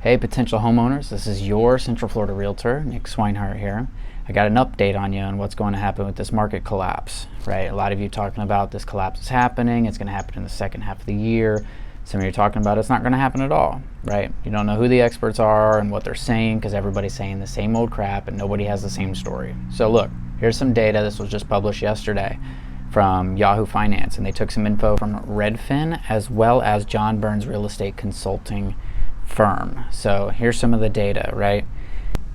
Hey, potential homeowners, this is your Central Florida Realtor, Nick Swinehart here. I got an update on you on what's going to happen with this market collapse, right? A lot of you talking about this collapse is happening, it's going to happen in the second half of the year. Some of you are talking about it's not going to happen at all, right? You don't know who the experts are and what they're saying because everybody's saying the same old crap and nobody has the same story. So look, here's some data. This was just published yesterday from Yahoo Finance, and they took some info from Redfin as well as John Burns Real Estate Consulting firm. So here's some of the data, right?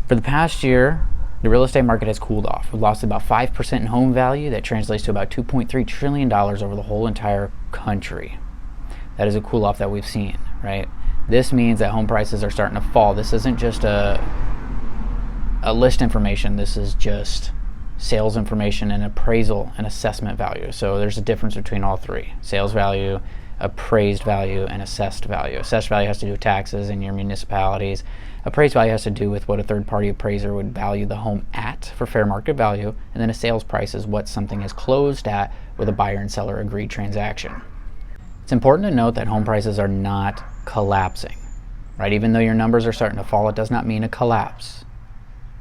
For the past year, the real estate market has cooled off. We've lost about 5% in home value. That translates to about $2.3 trillion over the whole entire country. That is a cool off that we've seen, right? This means that home prices are starting to fall. This isn't just a list information. This is just sales information and appraisal and assessment value. So there's a difference between all three: sales value, appraised value, and assessed value. Assessed value has to do with taxes in your municipalities. Appraised value has to do with what a third-party appraiser would value the home at for fair market value. And then a sales price is what something is closed at with a buyer and seller agreed transaction. It's important to note that home prices are not collapsing, right? Even though your numbers are starting to fall, it does not mean a collapse.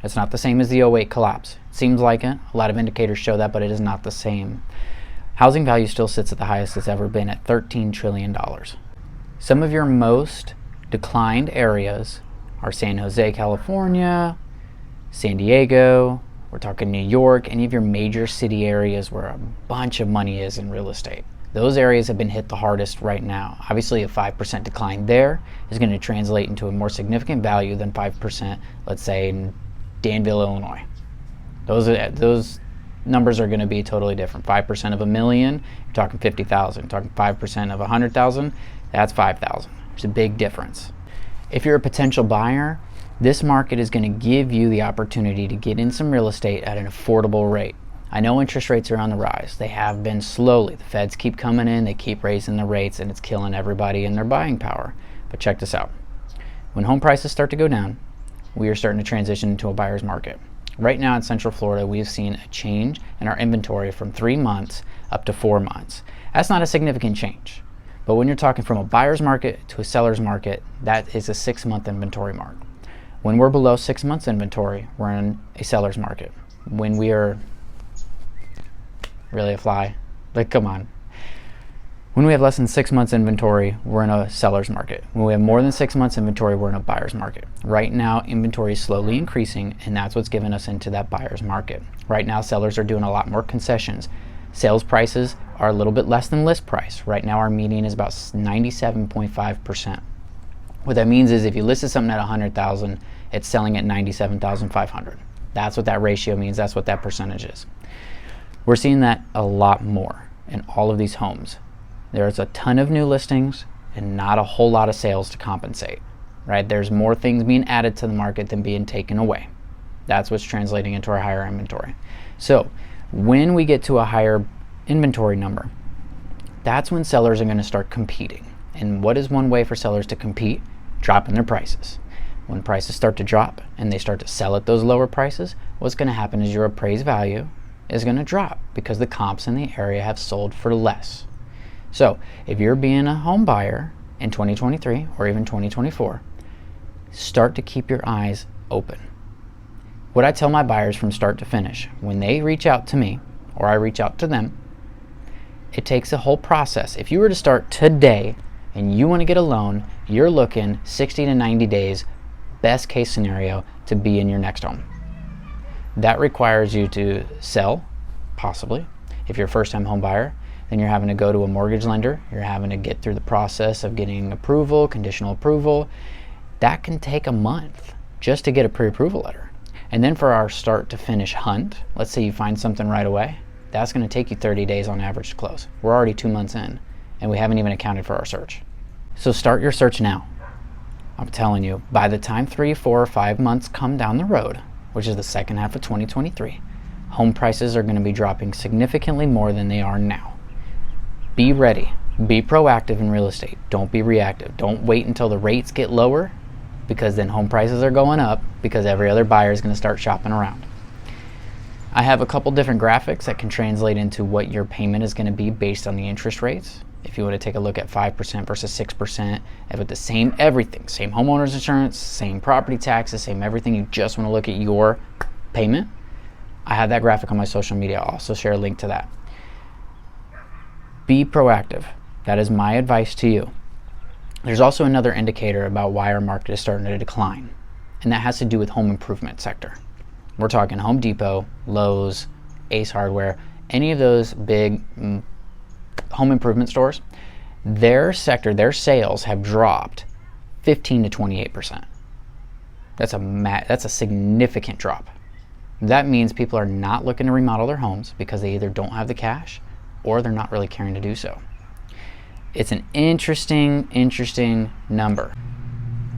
It's not the same as the '08 collapse. It seems like it. A lot of indicators show that, but it is not the same. Housing value still sits at the highest it's ever been at $13 trillion. Some of your most declined areas are San Jose, California, San Diego, we're talking New York, any of your major city areas where a bunch of money is in real estate. Those areas have been hit the hardest right now. Obviously, a 5% decline there is going to translate into a more significant value than 5%, let's say, in Danville, Illinois. Those numbers are going to be totally different. 5% of $1 million, you're talking 50,000. Talking 5% of 100,000, that's 5,000. There's a big difference. If you're a potential buyer, this market is going to give you the opportunity to get in some real estate at an affordable rate. I know interest rates are on the rise. They have been slowly. The feds keep coming in, they keep raising the rates, and it's killing everybody in their buying power. But check this out. When home prices start to go down, we are starting to transition into a buyer's market. Right now in Central Florida, we've seen a change in our inventory from 3 months up to 4 months. That's not a significant change. But when you're talking from a buyer's market to a seller's market, that is a 6-month inventory mark. When we're below 6 months inventory, we're in a seller's market. When we are really a fly, like, come on. When we have less than 6 months inventory, we're in a seller's market. When we have more than 6 months inventory, we're in a buyer's market. Right now, inventory is slowly increasing, and that's what's given us into that buyer's market. Right now, sellers are doing a lot more concessions. Sales prices are a little bit less than list price. Right now, our median is about 97.5%. What that means is if you listed something at $100,000, it's selling at $97,500. That's what that ratio means. That's what that percentage is. We're seeing that a lot more in all of these homes. There's a ton of new listings and not a whole lot of sales to compensate, right? There's more things being added to the market than being taken away. That's what's translating into our higher inventory. So when we get to a higher inventory number, that's when sellers are going to start competing. And what is one way for sellers to compete? Dropping their prices. When prices start to drop and they start to sell at those lower prices, what's going to happen is your appraised value is going to drop because the comps in the area have sold for less. So if you're being a home buyer in 2023 or even 2024, start to keep your eyes open. What I tell my buyers from start to finish, when they reach out to me or I reach out to them, it takes a whole process. If you were to start today and you want to get a loan, you're looking 60 to 90 days, best case scenario, to be in your next home. That requires you to sell, possibly. If you're a first-time home buyer, then you're having to go to a mortgage lender. You're having to get through the process of getting approval, conditional approval. That can take a month just to get a pre-approval letter. And then for our start to finish hunt, let's say you find something right away, that's going to take you 30 days on average to close. We're already 2 months in, and we haven't even accounted for our search. So start your search now. I'm telling you, by the time 3, 4, or 5 months come down the road, which is the second half of 2023, home prices are going to be dropping significantly more than they are now. Be ready. Be proactive in real estate. Don't be reactive. Don't wait until the rates get lower, because then home prices are going up because every other buyer is going to start shopping around. I have a couple different graphics that can translate into what your payment is going to be based on the interest rates. If you want to take a look at 5% versus 6%, and with the same everything, same homeowner's insurance, same property taxes, same everything, you just want to look at your payment, I have that graphic on my social media. I'll also share a link to that. Be proactive. That is my advice to you. There's also another indicator about why our market is starting to decline, and that has to do with home improvement sector. We're talking Home Depot, Lowe's, Ace Hardware, any of those big home improvement stores. Their sector, their sales have dropped 15 to 28%. That's a significant drop. That means people are not looking to remodel their homes because they either don't have the cash or they're not really caring to do so. It's an interesting number.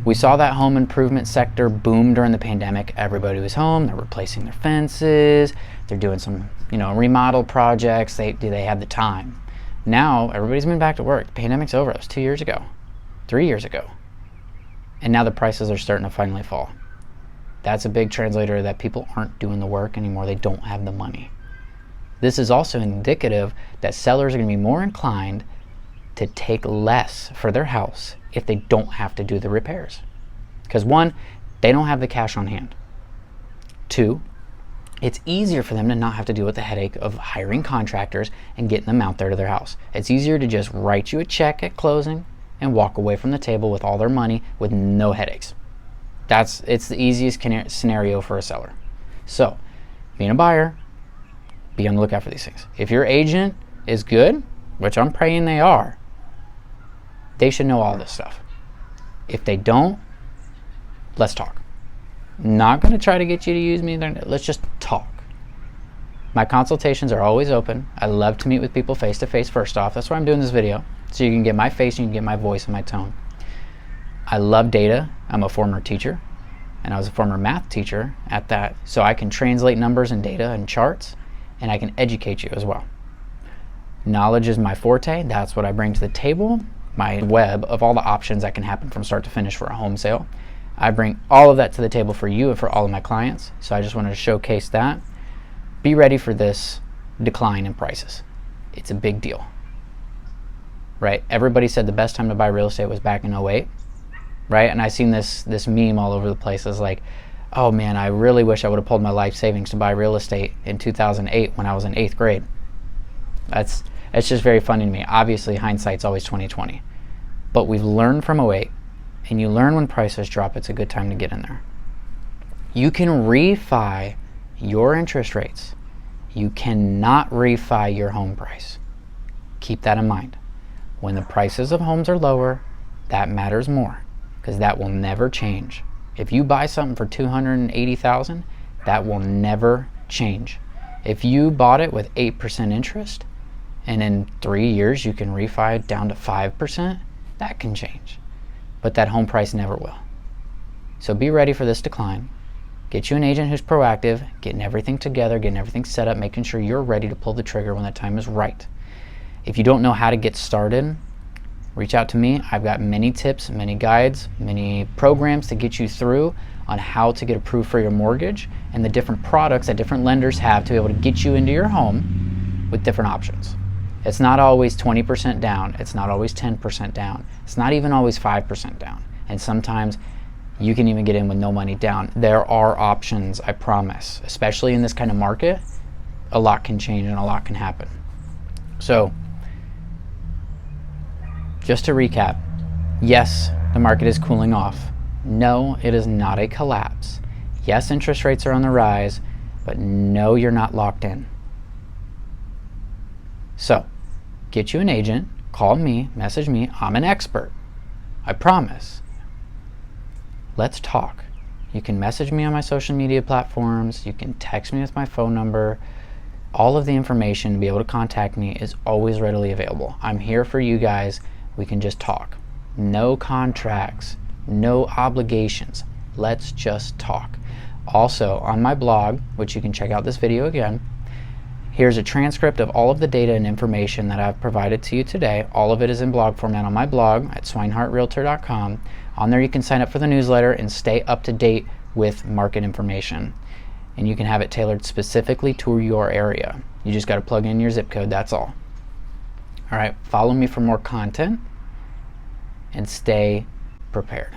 We saw that home improvement sector boom during the pandemic. Everybody was home, they're replacing their fences, they're doing some, remodel projects, they have the time. Now, everybody's been back to work. The pandemic's over. It was 2 years ago, 3 years ago. And now the prices are starting to finally fall. That's a big translator that people aren't doing the work anymore. They don't have the money. This is also indicative that sellers are going to be more inclined to take less for their house if they don't have to do the repairs. Because one, they don't have the cash on hand. Two, it's easier for them to not have to deal with the headache of hiring contractors and getting them out there to their house. It's easier to just write you a check at closing and walk away from the table with all their money with no headaches. It's the easiest scenario for a seller. So, being a buyer, be on the lookout for these things. If your agent is good, which I'm praying they are, they should know all this stuff. If they don't, let's talk. Not going to try to get you to use me. Let's just talk. My consultations are always open. I love to meet with people face to face first off. That's why I'm doing this video. So you can get my face and you can get my voice and my tone. I love data. I'm a former teacher and I was a former math teacher at that. So I can translate numbers and data and charts and I can educate you as well. Knowledge is my forte. That's what I bring to the table. My web of all the options that can happen from start to finish for a home sale. I bring all of that to the table for you and for all of my clients. So I just wanted to showcase that. Be ready for this decline in prices. It's a big deal, right? Everybody said the best time to buy real estate was back in 2008, right? And I've seen this meme all over the place. It's like, oh man, I really wish I would have pulled my life savings to buy real estate in 2008 when I was in 8th grade. It's just very funny to me. Obviously, hindsight's always 20/20. But we've learned from 2008, and you learn when prices drop, it's a good time to get in there. You can refi your interest rates. You cannot refi your home price. Keep that in mind. When the prices of homes are lower, that matters more, because that will never change. If you buy something for $280,000, that will never change. If you bought it with 8% interest, and in 3 years you can refi it down to 5%, that can change. But that home price never will. So be ready for this decline. Get you an agent who's proactive, getting everything together, getting everything set up, making sure you're ready to pull the trigger when the time is right. If you don't know how to get started, reach out to me. I've got many tips, many guides, many programs to get you through on how to get approved for your mortgage and the different products that different lenders have to be able to get you into your home with different options. It's not always 20% down. It's not always 10% down. It's not even always 5% down. And sometimes you can even get in with no money down. There are options, I promise. Especially in this kind of market, a lot can change and a lot can happen. So, just to recap, yes, the market is cooling off. No, it is not a collapse. Yes, interest rates are on the rise, but no, you're not locked in. So, get you an agent, call me, message me. I'm an expert. I promise. Let's talk. You can message me on my social media platforms. You can text me with my phone number. All of the information to be able to contact me is always readily available. I'm here for you guys. We can just talk. No contracts, no obligations. Let's just talk. Also, on my blog, which you can check out this video again, here's a transcript of all of the data and information that I've provided to you today. All of it is in blog format on my blog at swinehartrealtor.com. On there you can sign up for the newsletter and stay up to date with market information. And you can have it tailored specifically to your area. You just got to plug in your zip code, that's all. All right, follow me for more content and stay prepared.